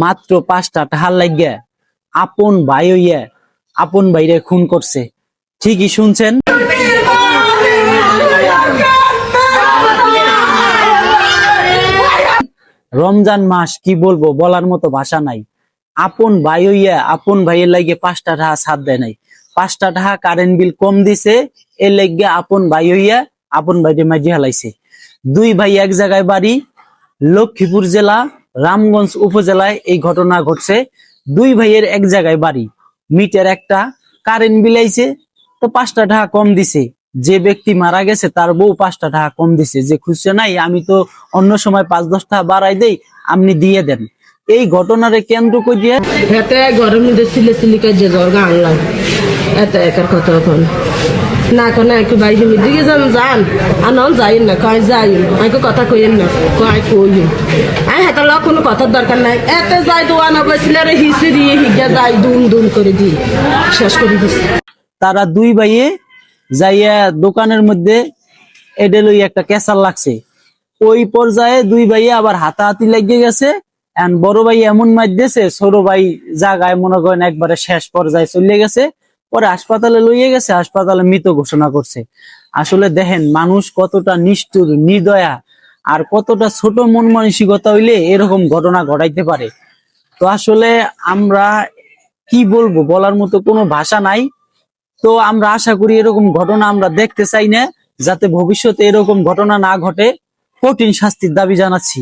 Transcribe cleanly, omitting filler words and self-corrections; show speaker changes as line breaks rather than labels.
মাত্র 5টা টাকার লাগিয়া আপন ভাই হইয়া আপন ভাইরে খুন করছে। ঠিকই শুনছেন। রমজান মাস কি বলবো, বলার মতো ভাষা নাই। আপন ভাই হইয়া আপন ভাইয়ের লাগে 5টা টাকা ছাড় দেয় নাই। 5টা টাকা কারেন্ট বিল কম দিছে, এর লাগিয়া আপন ভাই হইয়া আপন ভাইরে মাঝি হালাইছে। দুই ভাই এক জায়গায় বাড়ি, লক্ষ্মীপুর জেলা রামগঞ্জ উপজেলায় এই ঘটনা ঘটছে। দুই ভাইয়ের এক জায়গায় বাড়ি, মিটার একটা, কারেন্ট বিল আইছে তো 5টা টাকা কম দিছে। যে ব্যক্তি মারা গেছে তার বউ 5টা টাকা কম দিছে, যে খুশি নাই আমি তো অন্য সময় 5-10 টাকা বাড়াই দেই, আপনি দিয়ে দেন। এই ঘটনারে কেন্দ্র করিয়া
হেতে ঘরের মধ্যে সিলে সিলিকা যে জর্গা আনলাম এত একার কথা এখন না কোন একটু বাইরে দিকে যান আনন যাই না কয় যাই আমাকে কথা কইেন না কয় কই আই হেতে লোক কোনো কথার দরকার নাই এত যাই দোয়ান অবশ্যই রে হিসে দিয়ে হিগা যাই দুম দুম করে দি শেষ করে দিছে।
তারা দুই ভাইয়ে যাইয়া দোকানের মধ্যে এডে লই একটা কেসার লাগছে। ওই পর্যায়ে দুই ভাইয়ে আবার হাতাহাতি লেগে গেছে। বড় ভাই এমন মার দিয়েছে, ছোট ভাই জায়গায় মনে করেন একবারে শেষ পর্যায়ে চলে গেছে। পরে হাসপাতালে লইয়ে গেছে, হাসপাতালে মৃত ঘোষণা করছে। আসলে দেখেন মানুষ কতটা নিষ্ঠুর নির্দয়া আর কতটা ছোট মন মানসিকতা হইলে এরকম ঘটনা ঘটাইতে পারে। তো আসলে আমরা কি বলবো, বলার মতো কোনো ভাষা নাই। তো আমরা আশা করি এরকম ঘটনা আমরা দেখতে চাই না, যাতে ভবিষ্যতে এরকম ঘটনা না ঘটে। কঠিন শাস্তির দাবি জানাচ্ছি।